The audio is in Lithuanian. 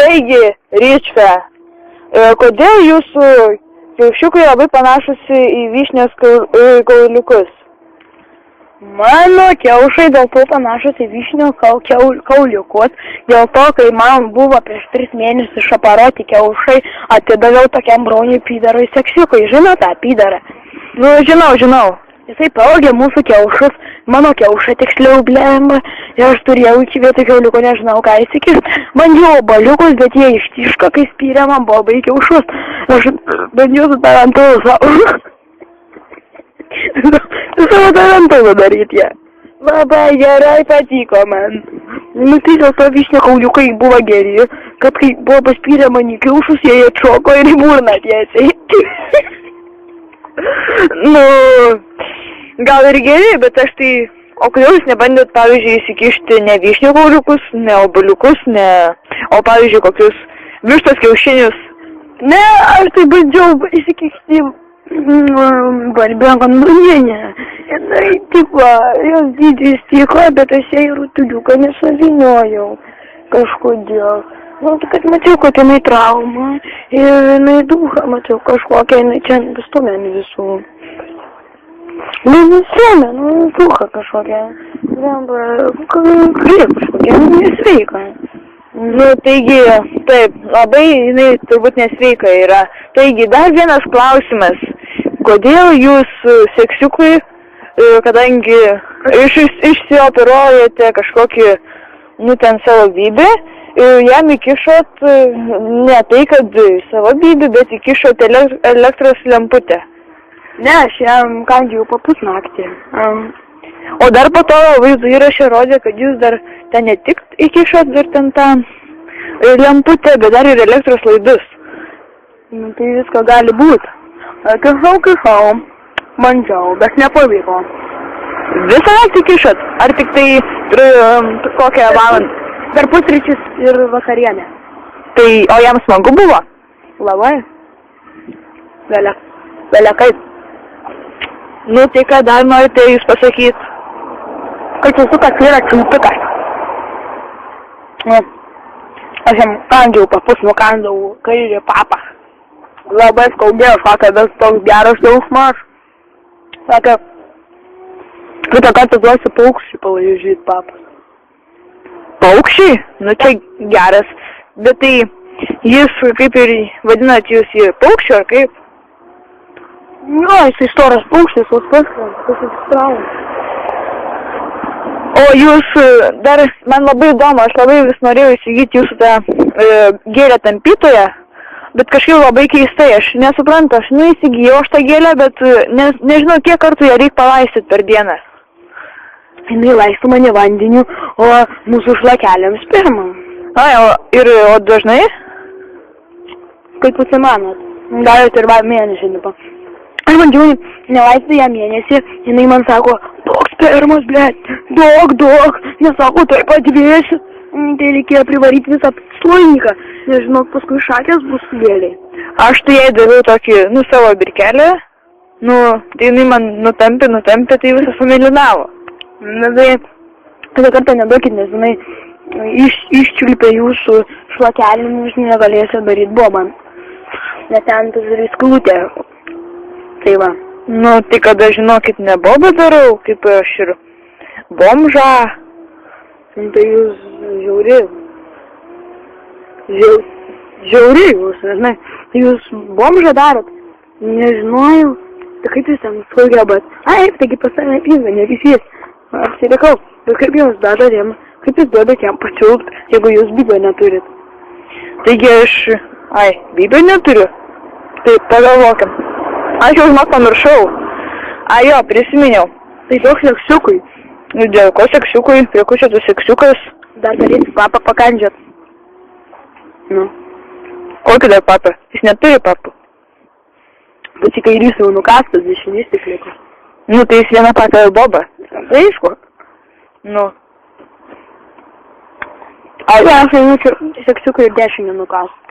Taigi, Ryčfe, kodėl jūsų kiaušiukai labai panašus į vyšnios kauliukus? Mano kiaušai dėl to panašus į vyšnio kauliukus, dėl to, kai man buvo prieš 3 mėnesius šaparoti kiaušai, atidaviau tokiam broniui pydarui seksiukui. Žinau tą pydarą? Nu, žinau. Jisai paugė mūsų kiaušus, mano kiaušą tiksliau blemba, ir aš turėjau iki vietoj kiauliuko, nežinau ką įsikišt. Bandžiau obaliukus, bet jie ištiško, kai spyrė man bobai kiaušus. Aš bandžiau su tarantuzu savo tarantuzu daryti ją. Labai gerai patiko man. Nu tai dėl to vyšnio kauliukai buvo geri, kad kai buvo paspyrę man į kiaušus, jie atšoko ir į burną tiesiai. Nu, gal ir geri, bet aš tai... O kodėl jūs nebandėt, pavyzdžiui, įsikišti ne vyšnių kauliukus, ne obaliukus, o, pavyzdžiui, kokius vištos kiaušinius? Ne, aš tai bandžiau įsikišti barbėką, ne. Jinai tiko, jos dydis tiko, bet aš jai rutuliuką nesaviniojau kažkodėl. Nu, tai kad mačiau, kad jinai trauma ir jinai duha, mačiau kažkokią, jinai čia bestumėm visų. Nesėmė, duha kažkokia, kažkokia, nesveika. Nu, taigi, taip, labai jinai turbūt nesveika yra. Taigi, dar vienas klausimas. Kodėl jūs seksiukui, kadangi išsioperuojate kažkokį, ten savo bybį, jam įkišot ne tai, kad savo bybį, bet įkišot elektros lemputę? Ne, aš jam kandžiau po pusnaktį. O dar po to vaizdo įrašė rodė, kad jūs dar ten ne tik įkišot dar ten tą lemputę, bet dar ir elektros laidus. Nu, tai visko gali būti. Kišau, bandžiau, bet nepavyko. Visą naktį kišot? Ar tik tai kokią valandą? Per pusryčius ir vakarienę. Tai, o jam smagu buvo? Labai. Vėlia kaip. Nu, tai ką dar norite jūs pasakyti? Kad čiausukas yra čiausukas. Aš jam kandžiau, papus nukandau kairį papą. Labai skaudėjo, sakė, bet toks geras jausmas. Sakė, kitą kartą duosiu paukščių palaižyti papas. Paukščiai? Nu, čia geras. Bet tai jis, kaip ir vadinat jūs į paukščių, ar kaip? Jo, jisai storas paukštis, o pasitraukia. O jūs dar, man labai įdomu, aš labai vis norėjau įsigyti jūsų tą gėlę tampytoją, bet kažkaip labai keistai, aš nesuprantu, aš įsigijau aš tą gėlę, bet nežinau, kiek kartų ją reikia palaistyti per dieną. Jinai laisto mane vandeniu, o mūsų šlakeliams pirmą. O dažnai? Kaip jūs manot? Galite ir mėnesį nepa. Aš bandžiau nelaistyti ją mėnesį, jinai man sako, daug spermos, blėt, daug, nesako, tai padvėsiu. Tai reikėjo privaryti visą sloiniką, nežinau, paskui šakės bus gėliai. Aš tai jai daviau tokį, savo birkelę, tai jinai man nutampė, tai visą sumilinavo. Na tai, kitą kartą neduokit, nes jinai iščiulpė jūsų šlakelį, jūs negalėsite daryti bobą. Net ten tas ir įsklūtė. Tai va. Nu, tai kada žinokit, ne bobą darau, kaip aš ir bomžą. Tai jūs žiauri. Žiauri jūs, žinai. Tai jūs bomžą darot. Nežinojau. Tai kaip jūs ten sugebat. Taigi pas tave pizga, ne visys. Aš įlikau. Bet kaip jūs duodat jam pačiulpt, jeigu jūs bybio neturit. Taigi aš... bybio neturiu. Tai pagalvokim. Aš jau žinok pamiršau. Jo, prisiminiau. Tai daug seksiukui. Dėl ko seksiukui? Prie ko čia tu seksiukas? Dar galėsi papą pakandžiot. Kokį dar papą? Jis neturi papų. Bet į kairys jau nukastas, dešinys tik liko. Tai jis vieną papą ir bobą. Tai aišku. Nu. Aš jau seksiukui ir dešinį nukastas.